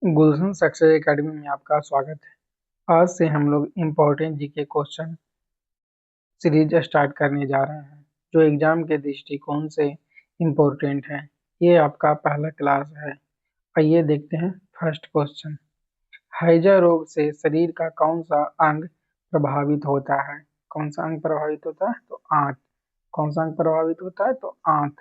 गुलशन success academy में आपका स्वागत है। आज से हम लोग important GK question series start करने जा रहे हैं जो एग्जाम के दृष्टिकोण से इम्पोर्टेंट है। ये आपका पहला क्लास है। आइए देखते हैं फर्स्ट क्वेश्चन। हैजा रोग से शरीर का कौन सा अंग प्रभावित होता है? कौन सा अंग प्रभावित होता है? तो आंत। कौन सा अंग प्रभावित होता है? तो आंत।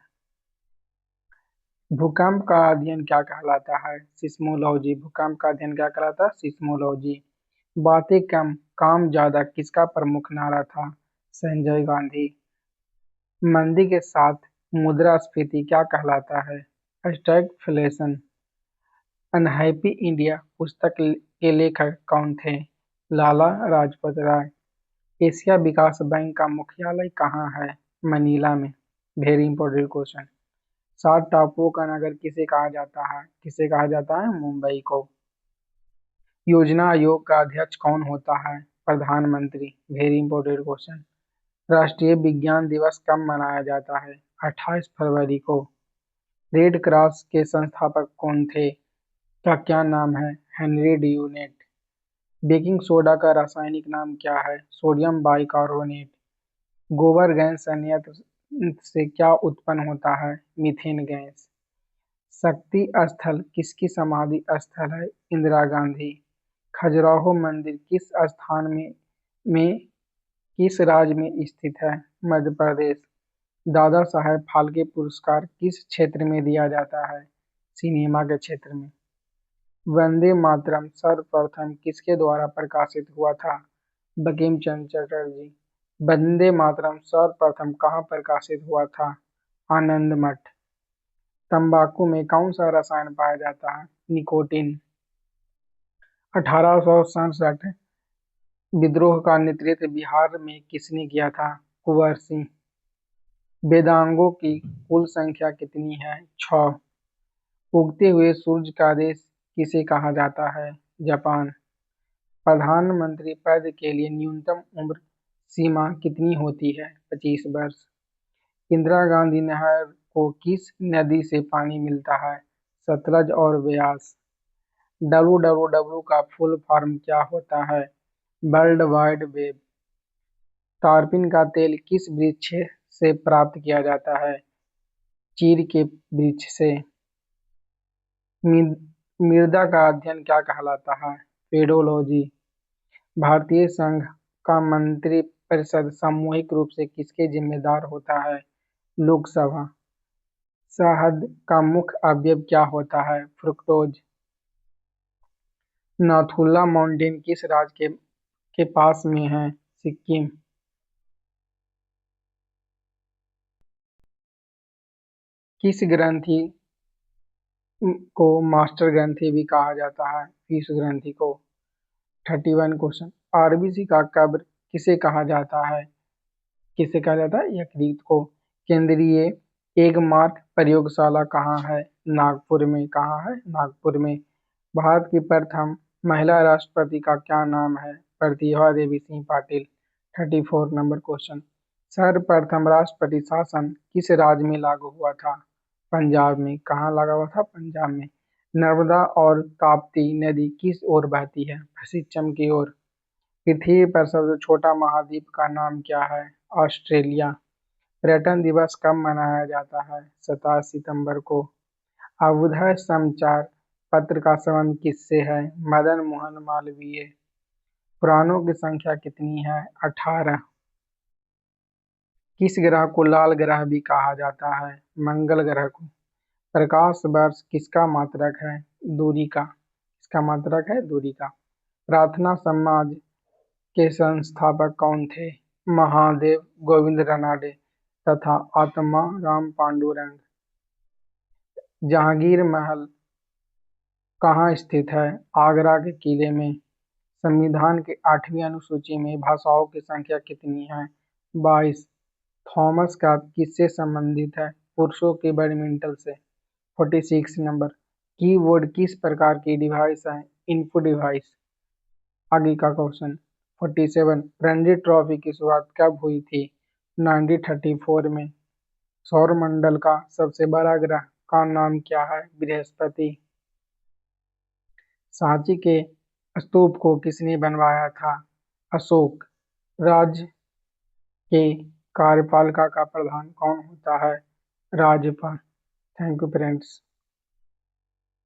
भूकंप का अध्ययन क्या कहलाता है? सिस्मोलॉजी। भूकंप का अध्ययन क्या कहलाता है? सिस्मोलॉजी। बातें कम काम ज्यादा किसका प्रमुख नारा था? संजय गांधी। मंदी के साथ मुद्रास्फीति क्या कहलाता है? स्टैगफ्लेशन। अनहैप्पी इंडिया पुस्तक के लेखक कौन थे? लाला लाजपत राय। एशिया विकास बैंक का मुख्यालय कहाँ है? मनीला में। Very important question. 7 टापुओं का नगर किसे कहा जाता है? किसे कहा जाता है? मुंबई को। योजना आयोग का अध्यक्ष कौन होता है? प्रधानमंत्री। Very important question. राष्ट्रीय विज्ञान दिवस कब मनाया जाता है? 28 फरवरी को। रेड क्रॉस के संस्थापक कौन थे? का क्या नाम है? Henry Dunant. बेकिंग सोडा का रासायनिक नाम क्या है? Sodium bicarbonate. गोबर गैस संयंत्र से क्या उत्पन्न होता है? Methane gas. शक्ति स्थल किसकी समाधि स्थल है? इंदिरा गांधी। खजुराहो मंदिर किस स्थान में किस राज्य में स्थित है? मध्य प्रदेश। दादा साहेब फाल्के पुरस्कार किस क्षेत्र में दिया जाता है? सिनेमा के क्षेत्र में। वंदे मातरम सर्वप्रथम किसके द्वारा प्रकाशित हुआ था? बंकिम चंद्र चटर्जी। वंदे मातरम सर्वप्रथम कहाँ प्रकाशित हुआ था? आनंद मठ। तंबाकू में कौन सा रसायन पाया जाता है? निकोटीन। 1867 विद्रोह का नेतृत्व बिहार में किसने किया था? कुंवर सिंह। वेदांगों की कुल संख्या कितनी है? 6। उगते हुए सूरज का देश किसे कहा जाता है? जापान। प्रधानमंत्री पद के लिए न्यूनतम उम्र सीमा कितनी होती है? 25 वर्ष। इंदिरा गांधी नहर को किस नदी से पानी मिलता है? सतलज और ब्यास। www का फुल फॉर्म क्या होता है? World wide web. तारपीन का तेल किस वृक्ष से प्राप्त किया जाता है? चीड़ के वृक्ष से। मृदा का अध्ययन क्या कहलाता है? पेडोलॉजी। भारतीय संघ का मंत्री परिषद सामूहिक रूप से किसके जिम्मेदार होता है? लोकसभा। शहद का मुख्य अवयव क्या होता है? फ्रुक्टोज। नाथुला माउंटेन किस राज्य के पास में है? सिक्किम। किस ग्रंथि को मास्टर ग्रंथि भी कहा जाता है? फीस ग्रंथि को। 31 क्वेश्चन। आरबीसी का कब्र किसे कहा जाता है? किसे कहा जाता है? यकृत को। केंद्रीय एगमार्क प्रयोगशाला कहाँ है? नागपुर में। कहाँ है? नागपुर में। भारत की प्रथम महिला राष्ट्रपति का क्या नाम है? प्रतिभा देवी सिंह पाटिल। 34 number question. सर्वप्रथम राष्ट्रपति शासन किस राज्य में लागू हुआ था? पंजाब में। कहाँ लगा हुआ था? पंजाब में। नर्मदा और ताप्ती नदी किस ओर बहती है? पश्चिम की ओर। पृथ्वी पर सबसे छोटा महाद्वीप का नाम क्या है? ऑस्ट्रेलिया। पर्यटन दिवस कब मनाया जाता है? 27 सितंबर को। अवध समाचार पत्र का संबंध किससे है? मदन मोहन मालवीय। पुराणों की संख्या कितनी है? 18। किस ग्रह को लाल ग्रह भी कहा जाता है? मंगल ग्रह को। प्रकाश वर्ष किसका मात्रक है? दूरी का। किसका मात्रक है? दूरी का। प्रार्थना समाज के संस्थापक कौन थे? महादेव गोविंद रानडे तथा आत्मा राम पांडुरंग। जहांगीर महल कहाँ स्थित है? आगरा के किले में। संविधान की 8वीं अनुसूची में भाषाओं की संख्या कितनी है? 22। थॉमस कप किससे संबंधित है? पुरुषों के बैडमिंटन से। 46 नंबर। कीबोर्ड किस प्रकार की डिवाइस है? Input device. आगे का क्वेश्चन। 47। रणजी ट्रॉफी की शुरुआत कब हुई थी? 1934 में। सौरमंडल का सबसे बड़ा ग्रह का नाम क्या है? बृहस्पति। सांची के स्तूप को किसने बनवाया था? अशोक। राज्य के कार्यपालिका का प्रधान कौन होता है? राज्यपाल। Thank you friends.